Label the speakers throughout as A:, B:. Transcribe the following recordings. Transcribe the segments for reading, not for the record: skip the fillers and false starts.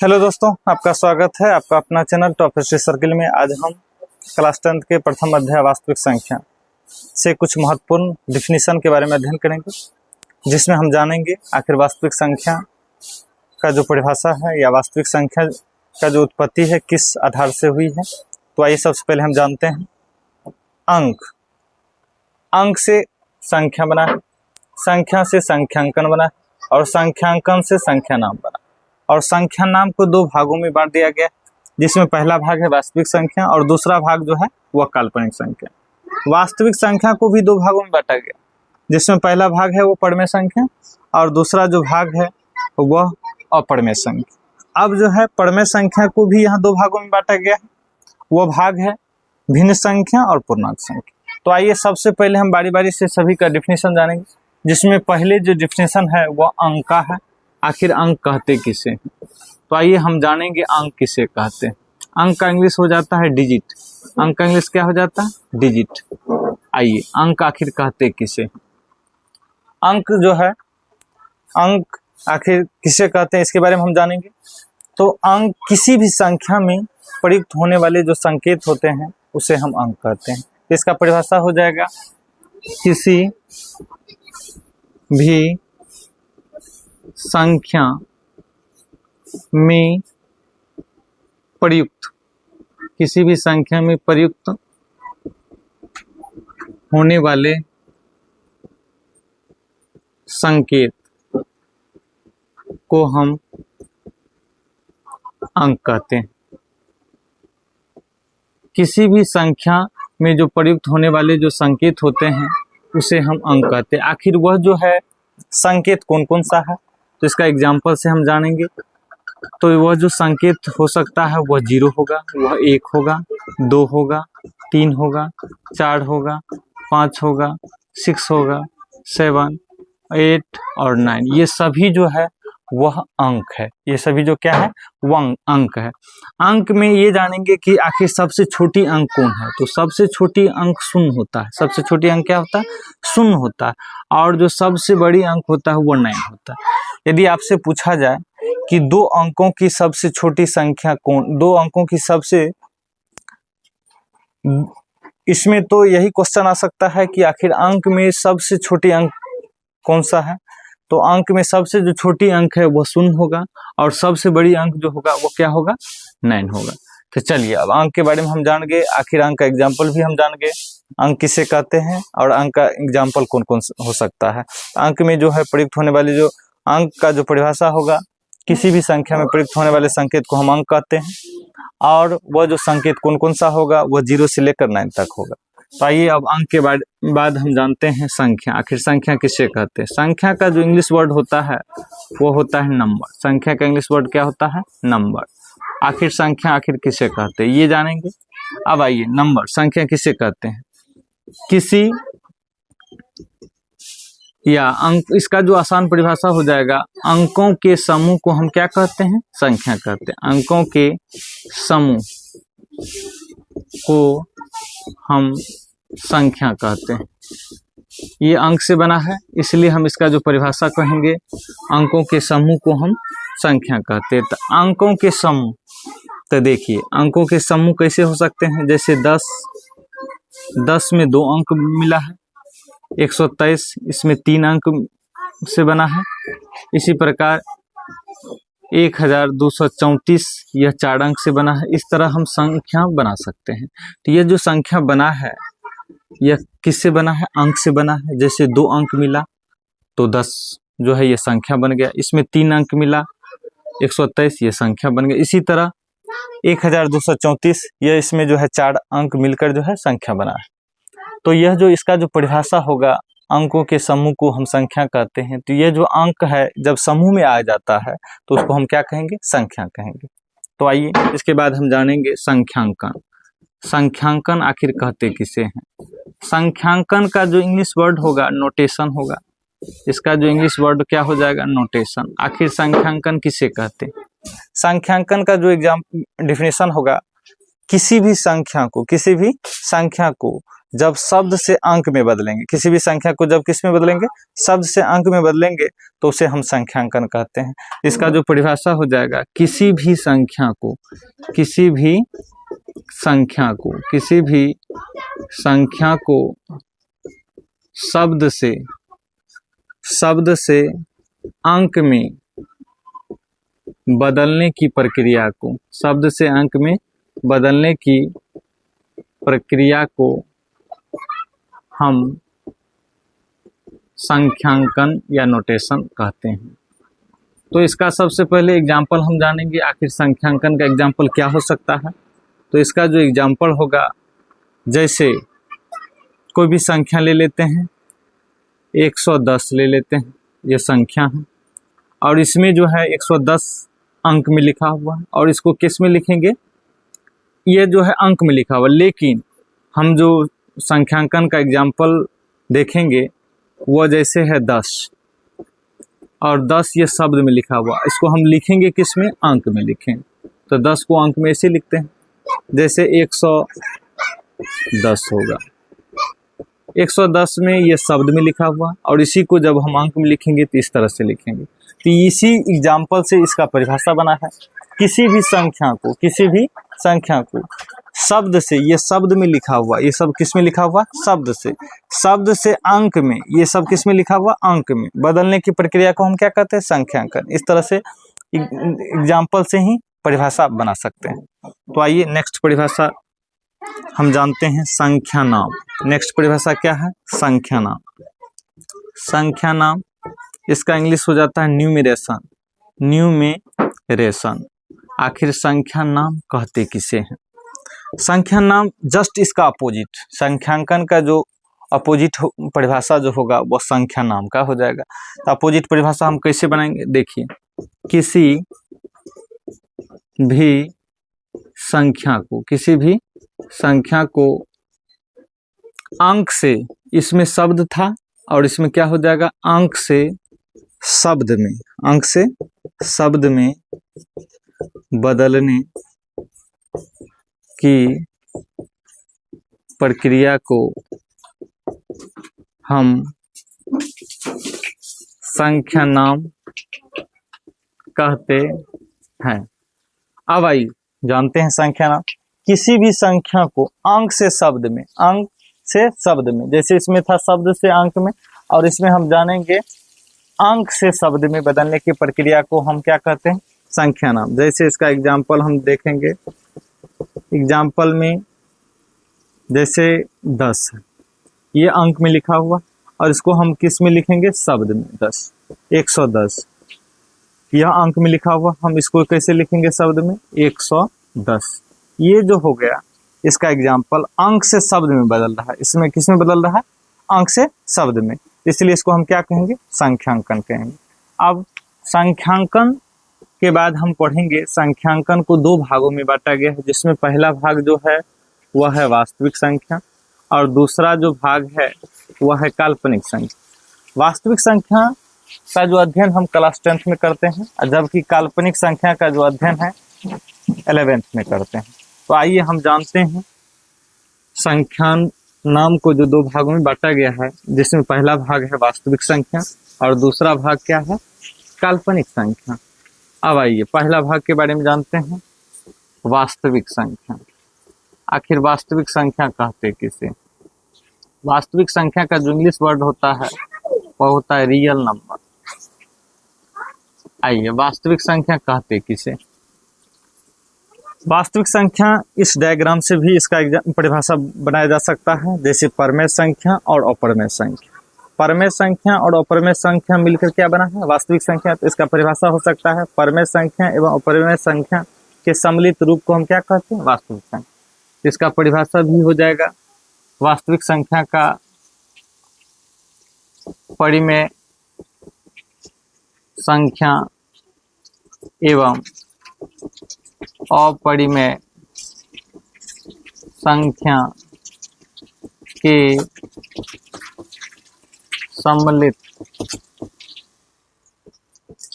A: Hello दोस्तों, आपका स्वागत है आपका अपना चैनल टॉप हिस्ट्री सर्किल में। आज हम क्लास 10 के प्रथम अध्याय वास्तविक संख्या से कुछ महत्वपूर्ण डिफिनीशन के बारे में अध्ययन करेंगे, जिसमें हम जानेंगे आखिर वास्तविक संख्या का जो परिभाषा है या वास्तविक संख्या का जो उत्पत्ति है किस आधार से हुई है। तो आइए सबसे पहले हम जानते हैं अंक से संख्या बना है, संख्या से संख्यांकन बना है और संख्यांकन से संख्या नाम बना। और संख्या नाम को दो भागों में बांट दिया गया, जिसमें पहला भाग है वास्तविक संख्या और दूसरा भाग जो है वह काल्पनिक संख्या। वास्तविक संख्या को भी दो भागों में बांटा गया, जिसमें पहला भाग है वो परमेय संख्या और दूसरा जो भाग है वह अपरमेय संख्या। अब जो है परमेय संख्या को भी यहाँ दो भागों में बांटा गया है, वह भाग है भिन्न संख्या और पूर्णांक संख्या। तो आइए सबसे पहले हम बारी बारी से सभी का डिफिनेशन जानेंगे, जिसमें पहले जो डिफिनेशन है वह अंक का है। आखिर अंक कहते किसे हैं? तो आइए हम जानेंगे अंक किसे कहते हैं। अंक का इंग्लिश हो जाता है डिजिट। अंक का इंग्लिश क्या हो जाता है? डिजिट। आइए अंक आखिर कहते किसे? अंक जो है, अंक आखिर किसे कहते हैं इसके बारे में हम जानेंगे। तो अंक किसी भी संख्या में प्रयुक्त होने वाले जो संकेत होते हैं उसे हम अंक कहते हैं। इसका परिभाषा हो जाएगा किसी भी संख्या में प्रयुक्त, किसी भी संख्या में प्रयुक्त होने वाले संकेत को हम अंक कहते हैं। किसी भी संख्या में जो प्रयुक्त होने वाले जो संकेत होते हैं उसे हम अंक कहते हैं। आखिर वह जो है संकेत कौन कौन सा है, तो इसका एग्जाम्पल से हम जानेंगे। तो वह जो संकेत हो सकता है वह 0 होगा, वह 1 होगा, 2 होगा, 3 होगा, 4 होगा, 5 होगा, 6 होगा, 7, 8 और 9। ये सभी जो है वह अंक है। ये सभी जो क्या है वह अंक है। अंक में ये जानेंगे कि आखिर सबसे छोटी अंक कौन है। तो सबसे छोटी अंक शून्य होता है। सबसे छोटी अंक क्या होता है? शून्य होता है। और जो सबसे बड़ी अंक होता है वो 9 होता है। यदि आपसे पूछा जाए कि दो अंकों की सबसे छोटी संख्या कौन, दो अंकों की सबसे, इसमें तो यही क्वेश्चन आ सकता है कि आखिर अंक में सबसे छोटी अंक कौन सा है। तो अंक में सबसे जो छोटी अंक है वो 0 होगा और सबसे बड़ी अंक जो होगा वो क्या होगा? 9 होगा। तो चलिए अब अंक के बारे में हम जान गए, आखिर अंक का एग्जाम्पल भी हम जान गए, अंक किसे कहते हैं और अंक का एग्जाम्पल कौन कौन हो सकता है। अंक में जो है प्रयुक्त होने वाले जो अंक का जो परिभाषा होगा, किसी भी संख्या में प्रयुक्त होने वाले संकेत को हम अंक कहते हैं और वह जो संकेत कौन कौन सा होगा वह 0 से लेकर 9 तक होगा। तो आइए अब अंक के बाद हम जानते हैं संख्या। आखिर संख्या किसे कहते हैं? संख्या का जो इंग्लिश वर्ड होता है वो होता है नंबर। संख्या का इंग्लिश वर्ड क्या होता है? नंबर। आखिर संख्या आखिर किसे कहते हैं ये जानेंगे। अब आइए नंबर, संख्या किसे कहते हैं? किसी या अंक, इसका जो आसान परिभाषा हो जाएगा, अंकों के समूह को हम क्या कहते हैं? संख्या कहते हैं। अंकों के समूह को हम संख्या कहते हैं। ये अंक से बना है, इसलिए हम इसका जो परिभाषा कहेंगे, अंकों के समूह को हम संख्या कहते हैं। तो अंकों के समूह, तो देखिए अंकों के समूह कैसे हो सकते हैं। जैसे 10 में 2 अंक मिला है, 123 इसमें 3 अंक से बना है। इसी प्रकार 1234 यह 4 अंक से बना है। इस तरह हम संख्या बना सकते हैं। तो यह जो संख्या बना है यह किससे बना है? अंक से बना है। जैसे 2 अंक मिला तो 10 जो है यह संख्या बन गया। इसमें 3 अंक मिला 123, यह संख्या बन गया। इसी तरह 1234 यह इसमें जो है 4 अंक मिलकर जो है संख्या बना है। तो यह जो इसका जो परिभाषा होगा, अंकों के समूह को हम संख्या कहते हैं। तो यह जो अंक है जब समूह में आ जाता है तो उसको हम क्या कहेंगे? संख्या कहेंगे। तो आइए इसके बाद हम जानेंगे संख्यांकन। संख्यांकन आखिर कहते किसे हैं? संख्यांकन का जो इंग्लिश वर्ड होगा नोटेशन होगा। इसका जो इंग्लिश वर्ड क्या हो जाएगा? नोटेशन। आखिर संख्यांकन किसे कहते हैं? संख्यांकन का जो डिफिनेशन होगा, किसी भी संख्या को जब शब्द से अंक में बदलेंगे, किसी भी संख्या को जब किस में बदलेंगे, शब्द से अंक में बदलेंगे तो उसे हम संख्यांकन कहते हैं। इसका जो परिभाषा हो जाएगा, किसी भी संख्या को शब्द से अंक में बदलने की प्रक्रिया को, शब्द से अंक में बदलने की प्रक्रिया को हम संख्यांकन या नोटेशन कहते हैं। तो इसका सबसे पहले एग्जाम्पल हम जानेंगे, आखिर संख्यांकन का एग्जाम्पल क्या हो सकता है। तो इसका जो एग्जाम्पल होगा, जैसे कोई भी संख्या ले लेते हैं, 110 ले लेते हैं, ये संख्या है और इसमें जो है 110 अंक में लिखा हुआ है और इसको किस में लिखेंगे, ये जो है अंक में लिखा हुआ, लेकिन हम जो संख्यांकन का एग्जाम्पल देखेंगे वो जैसे है 10 और 10 ये शब्द में लिखा हुआ, इसको हम लिखेंगे किस में, अंक में लिखेंगे। तो 10 को अंक में ऐसे लिखते हैं, जैसे 110 होगा, 110 में ये शब्द में लिखा हुआ और इसी को जब हम अंक में लिखेंगे तो इस तरह से लिखेंगे। तो इसी एग्जाम्पल से इसका परिभाषा बना है, किसी भी संख्या को शब्द से, ये शब्द में लिखा हुआ, ये सब किस में लिखा हुआ, शब्द से अंक में, ये सब किस में लिखा हुआ, अंक में बदलने की प्रक्रिया को हम क्या कहते हैं, संख्यांकन। इस तरह से एग्जाम्पल से ही परिभाषा बना सकते हैं। तो आइए नेक्स्ट परिभाषा हम जानते हैं, संख्या नाम। नेक्स्ट परिभाषा क्या है, संख्या नाम। संख्या नाम इसका इंग्लिश हो जाता है न्यूमेरेशन। आखिर संख्या नाम कहते किसे हैं। संख्या नाम जस्ट इसका अपोजिट, संख्यांकन का जो अपोजिट परिभाषा जो होगा वो संख्या नाम का हो जाएगा। तो अपोजिट परिभाषा हम कैसे बनाएंगे, देखिए, किसी भी संख्या को अंक से, इसमें शब्द था और इसमें क्या हो जाएगा, अंक से शब्द में बदलने की प्रक्रिया को हम संख्या नाम कहते हैं। अब आइए जानते हैं संख्या नाम। किसी भी संख्या को अंक से शब्द में, जैसे इसमें था शब्द से अंक में, और इसमें हम जानेंगे अंक से शब्द में बदलने की प्रक्रिया को हम क्या कहते हैं, संख्या नाम। जैसे इसका एग्जाम्पल हम देखेंगे, एग्जाम्पल में जैसे 10 है, ये अंक में लिखा हुआ और इसको हम किस में लिखेंगे, शब्द में 10। 110 यह अंक में लिखा हुआ, हम इसको कैसे लिखेंगे, शब्द में 110। ये जो हो गया इसका एग्जाम्पल अंक से शब्द में बदल रहा है, इसमें किस में बदल रहा है, अंक से शब्द में, इसलिए इसको हम क्या कहेंगे, संख्यांकन कहेंगे। अब संख्यांकन के बाद हम पढ़ेंगे, संख्यांकन को 2 भागों में बांटा गया है, जिसमें पहला भाग जो है वह है वास्तविक संख्या और दूसरा जो भाग है वह है काल्पनिक संख्या। वास्तविक संख्या का जो अध्ययन हम क्लास 10th में करते हैं, जबकि काल्पनिक संख्या का जो अध्ययन है 11th में करते हैं। तो आइए हम जानते हैं संख्या नाम को जो 2 भागों में बांटा गया है, जिसमें पहला भाग है वास्तविक संख्या और दूसरा भाग क्या है, काल्पनिक संख्या। अब आइए पहला भाग के बारे में जानते हैं, वास्तविक संख्या। आखिर वास्तविक संख्या कहते किसे। वास्तविक संख्या का जो इंग्लिश वर्ड होता है वह होता है रियल नंबर। आइए वास्तविक संख्या कहते किसे। वास्तविक संख्या इस डायग्राम से भी इसका परिभाषा बनाया जा सकता है, जैसे परमेय संख्या और अपरमेय संख्या। परमेय संख्या और अपरमेय संख्या मिलकर क्या बना है, वास्तविक संख्या। तो इसका परिभाषा हो सकता है, परमेय संख्या एवं अपरमेय संख्या के सम्मिलित रूप को हम क्या कहते हैं, वास्तविक संख्या। इसका परिभाषा भी हो जाएगा, वास्तविक संख्या का परिमेय संख्या एवं अपरिमेय संख्या के सम्मिलित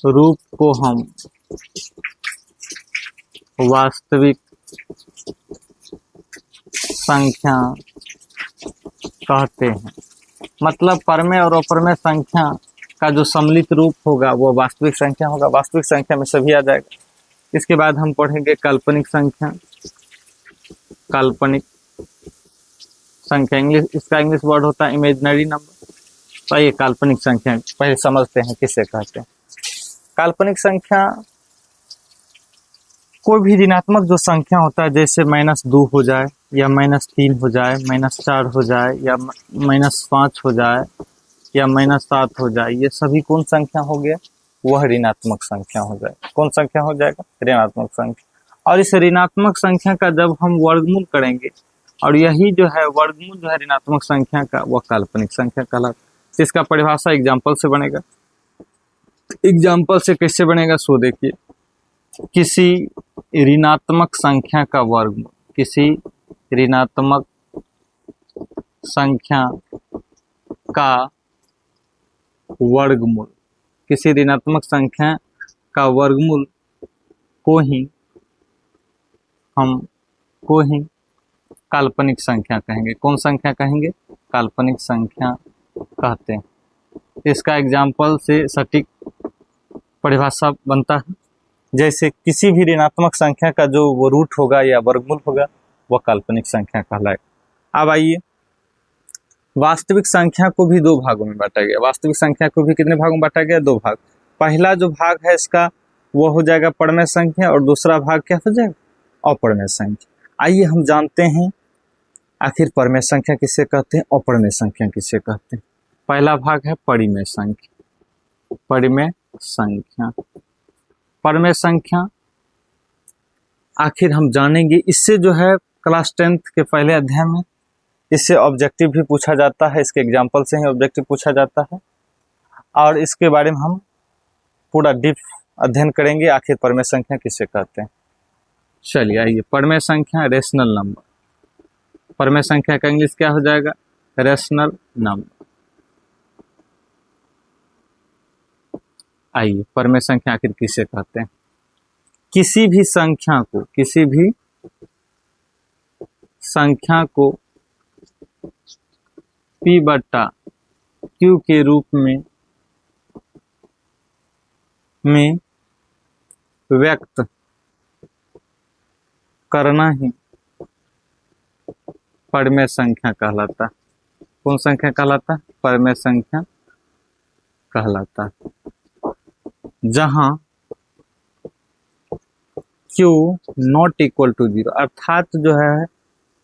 A: रूप को हम वास्तविक संख्या कहते हैं। मतलब परमेय और अपरमेय संख्या का जो सम्मिलित रूप होगा वो वास्तविक संख्या होगा। वास्तविक संख्या में सभी आ जाएगा। इसके बाद हम पढ़ेंगे काल्पनिक संख्या। काल्पनिक संख्या इसका इंग्लिश वर्ड होता है इमेजिनरी नंबर। तो ये काल्पनिक संख्या पहले समझते हैं किसे कहते हैं। काल्पनिक संख्या कोई भी ऋणात्मक जो संख्या होता है, जैसे -2 हो जाए या -3 हो जाए, -4 हो जाए या -5 हो जाए या -7 हो जाए, ये सभी कौन संख्या हो गया? वह ऋणात्मक संख्या हो जाए। कौन संख्या हो जाएगा? ऋणात्मक संख्या। और इस ऋणात्मक संख्या का जब हम वर्गमूल करेंगे और यही जो है वर्गमूल जो है ऋणात्मक संख्या का, वह काल्पनिक संख्या कहलाता है। इसका परिभाषा एग्जाम्पल से बनेगा। एग्जाम्पल से कैसे बनेगा सो देखिए, किसी ऋणात्मक संख्या का वर्गमूल, किसी ऋणात्मक संख्या का वर्गमूल, किसी ऋणात्मक संख्या का वर्गमूल को ही काल्पनिक संख्या कहेंगे। कौन संख्या कहेंगे? काल्पनिक संख्या कहते हैं। इसका एग्जाम्पल से सटीक परिभाषा बनता है। जैसे किसी भी ऋणात्मक संख्या का जो वो रूट होगा या वर्गमूल होगा वह काल्पनिक संख्या कहलाएगा। अब आइए, वास्तविक संख्या को भी 2 भागों में बांटा गया। वास्तविक संख्या को भी कितने भागों में बांटा गया? 2 भाग। पहला जो भाग है इसका वो हो जाएगा परमेय संख्या और दूसरा भाग क्या हो जाएगा? अपरमेय संख्या। आइए हम जानते हैं आखिर परमेय संख्या किसे कहते हैं, अपरमेय संख्या किसे कहते हैं। पहला भाग है परिमेय संख्या। परिमेय संख्या, परमेय संख्या आखिर हम जानेंगे। इससे जो है क्लास 10th के पहले अध्याय में इससे ऑब्जेक्टिव भी पूछा जाता है। इसके एग्जाम्पल से ही ऑब्जेक्टिव पूछा जाता है और इसके बारे में हम पूरा डीप अध्ययन करेंगे आखिर परमेय संख्या किसे कहते हैं। चलिए आइए, परमेय संख्या रेशनल नंबर। परमेय संख्या का इंग्लिश क्या हो जाएगा? Rational number. आइए, परमेय संख्या आखिर किसे कहते हैं? किसी भी संख्या को P/Q के रूप में व्यक्त करना ही परमेय संख्या कहलाता है। कौन संख्या कहलाता है? परमेय संख्या कहलाता है। जहां Q नॉट इक्वल टू 0, अर्थात जो है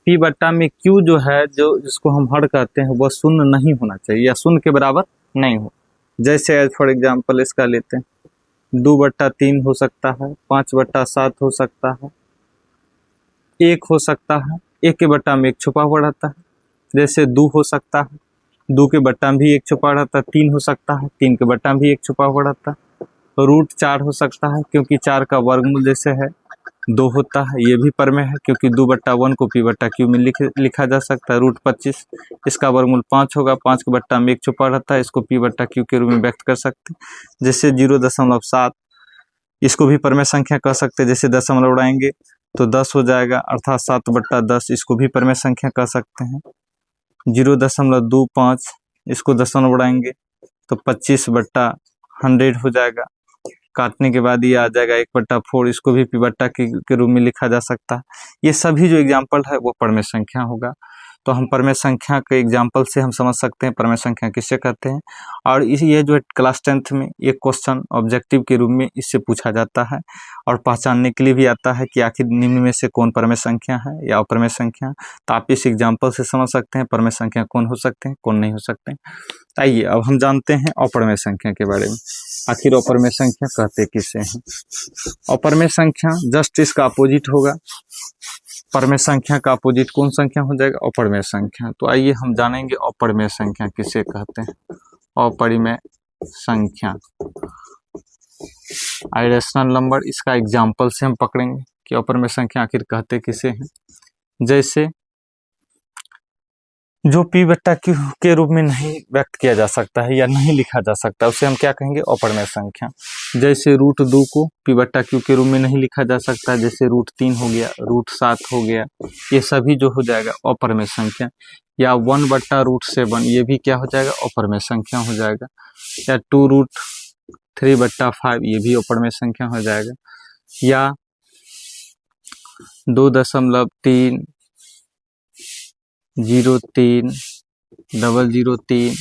A: P/में Q जो है, जो जिसको हम हर कहते हैं, वह शून्य नहीं होना चाहिए या शून्य के बराबर नहीं हो। जैसे एज फॉर एग्जाम्पल इसका लेते हैं, 2/3 हो सकता है, 5/7 हो सकता है, 1 हो सकता है, 1 के बट्टा में 1 छुपा हुआ रहता है। जैसे 2 हो सकता है, 2 के बट्टा में भी 1 छुपा रहता है, 3 हो सकता है, 3 के बट्टा में भी 1 छुपा हुआ रहता है। √4 हो सकता है, क्योंकि 4 का वर्गमूल जैसे है 2 होता है। ये भी परमेय है, क्योंकि 2/1 को P/Q में लिखा जा सकता है। √25 इसका वर्गमूल 5 होगा, 5 के बट्टा में 1 छुपा रहता है, इसको P/Q के रूप में व्यक्त कर सकते हैं। जैसे 0.7 इसको भी परमेय संख्या कह सकते हैं। जैसे दशमलव उड़ाएंगे तो 10 हो जाएगा, अर्थात 7/10 इसको भी परमेय संख्या कह सकते हैं। 0.25 इसको दशमलव उड़ाएंगे तो 25/100 हो जाएगा। काटने के बाद ये आ जाएगा 1/4, इसको भी P/Q के रूप में लिखा जा सकता है। ये सभी जो एग्जाम्पल है वो परमेय संख्या होगा। तो हम परमेय संख्या के एग्जाम्पल से हम समझ सकते हैं परमेय संख्या किसे कहते हैं। और ये जो है क्लास 10th में एक क्वेश्चन ऑब्जेक्टिव के रूप में इससे पूछा जाता है और पहचानने के लिए भी आता है कि आखिर निम्न में से कौन परमेय संख्या है या अपरमेय संख्या। तो आप इस एग्जाम्पल से समझ सकते हैं परमेय संख्या कौन हो सकते हैं, कौन नहीं हो सकते। आइए अब हम जानते हैं अपरमेय संख्या के बारे में। आखिर अपरमेय संख्या कहते किसे हैं? अपरमेय संख्या जस्ट इसका अपोजिट होगा। परमेय संख्या का अपोजिट कौन संख्या हो जाएगा? अपरमेय संख्या। तो आइए हम जानेंगे अपरमेय संख्या किसे कहते हैं। अपरिमेय संख्या, इरेशनल नंबर, इसका एग्जाम्पल से हम पकड़ेंगे कि अपरमेय संख्या आखिर कहते किसे हैं। जैसे जो p बट्टा q के रूप में नहीं व्यक्त किया जा सकता है या नहीं लिखा जा सकता, उसे हम क्या कहेंगे? अपरिमेय संख्या। जैसे √2 को p बट्टा q के रूप में नहीं लिखा जा सकता, जैसे √3 हो गया, √7 हो गया, ये सभी जो हो जाएगा अपरिमेय संख्या। या 1 बट्टा √7 ये भी क्या हो जाएगा? अपरिमेय संख्या हो जाएगा। या 2√3 बट्टा 5 ये भी अपरिमेय संख्या हो जाएगा। या 2.3 0.3 0.003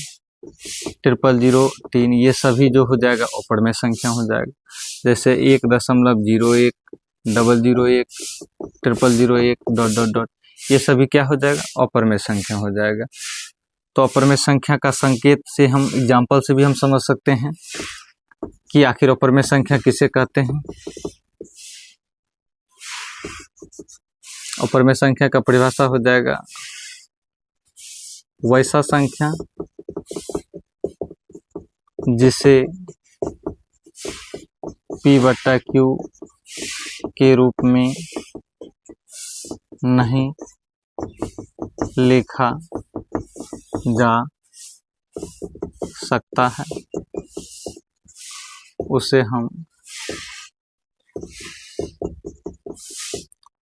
A: 0.003 ये सभी जो हो जाएगा अपरिमेय संख्या हो जाएगा। जैसे 1.01 0.001 0.001 ... ये सभी क्या हो जाएगा? अपरिमेय संख्या हो जाएगा। तो अपरिमेय संख्या का संकेत से हम एग्जाम्पल से भी हम समझ सकते हैं कि आखिर अपरिमेय संख्या किसे कहते हैं। अपरिमेय संख्या का परिभाषा हो जाएगा वैसा संख्या जिसे p बट्टा q के रूप में नहीं लिखा जा सकता है, उसे हम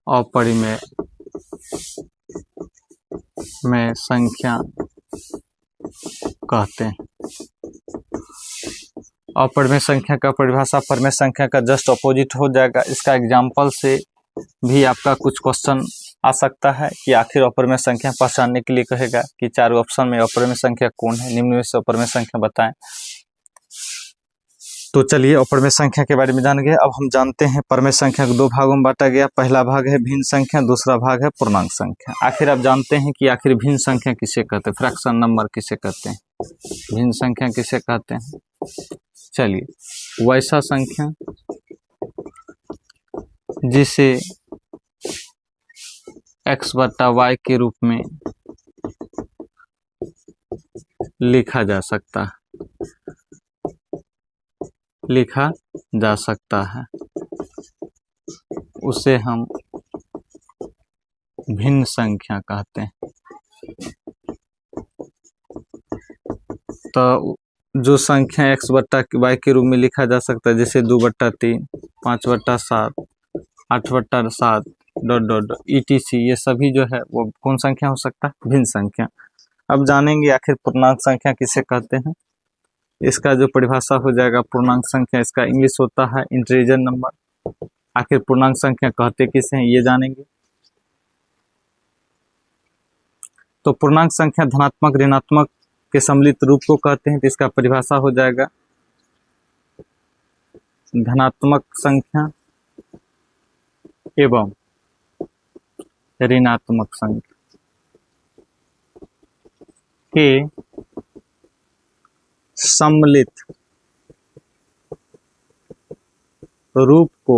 A: अपरिमेय में संख्या कहते हैं। अपरिमेय संख्या का परिभाषा परिमेय संख्या का जस्ट अपोजिट हो जाएगा। इसका एग्जाम्पल से भी आपका कुछ क्वेश्चन आ सकता है कि आखिर अपरिमेय संख्या पहचानने के लिए कहेगा कि चारों ऑप्शन में अपरिमेय संख्या कौन है, निम्न में से अपरिमेय संख्या बताएं। तो चलिए अपरिमेय संख्या के बारे में जान गए। अब हम जानते हैं परिमेय संख्या को दो भागों में बांटा गया। पहला भाग है भिन्न संख्या, दूसरा भाग है पूर्णांक संख्या। आखिर आप जानते हैं कि आखिर भिन्न संख्या किसे कहते हैं, फ्रैक्शन नंबर किसे कहते हैं, भिन्न संख्या किसे कहते हैं। चलिए वैसा संख्या जिसे x बट्टा y के रूप में लिखा जा सकता है, उसे हम भिन्न संख्या कहते हैं। तो जो संख्या x बट्टा y के रूप में लिखा जा सकता है, जैसे 2/3, 5/7, 8/7 ... etc. ये सभी जो है वो कौन संख्या हो सकता है? भिन्न संख्या। अब जानेंगे आखिर पूर्णांक संख्या किसे कहते हैं। इसका जो परिभाषा हो जाएगा पूर्णांक संख्या, इसका इंग्लिश होता है इंटीजर नंबर। आखिर पूर्णांक संख्या कहते किसे हैं ये जानेंगे। तो पूर्णांक संख्या धनात्मक ऋणात्मक के सम्मिलित रूप को कहते हैं। तो इसका परिभाषा हो जाएगा धनात्मक संख्या एवं ऋणात्मक संख्या के सम्मिलित रूप को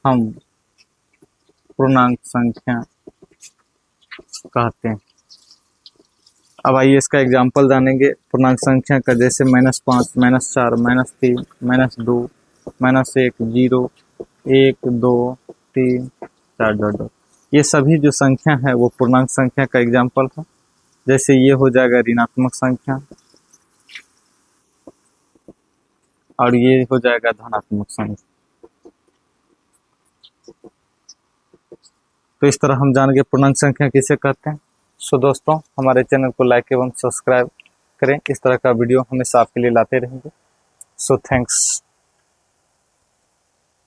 A: हम पूर्णांक संख्या कहते हैं। अब आइए इसका एग्जाम्पल जानेंगे पूर्णांक संख्या का। जैसे -5, -4, -3, -2, -1, 0, 1, 2, 3, 4 ... ये सभी जो संख्या है वो पूर्णांक संख्या का एग्जाम्पल है। जैसे ये हो जाएगा ऋणात्मक संख्या और ये हो जाएगा धनात्मक संख्या। तो इस तरह हम जान गए पूर्णांक संख्या किसे कहते हैं। सो दोस्तों हमारे चैनल को लाइक एवं सब्सक्राइब करें। इस तरह का वीडियो हमेशा आपके लिए लाते रहेंगे। So thanks.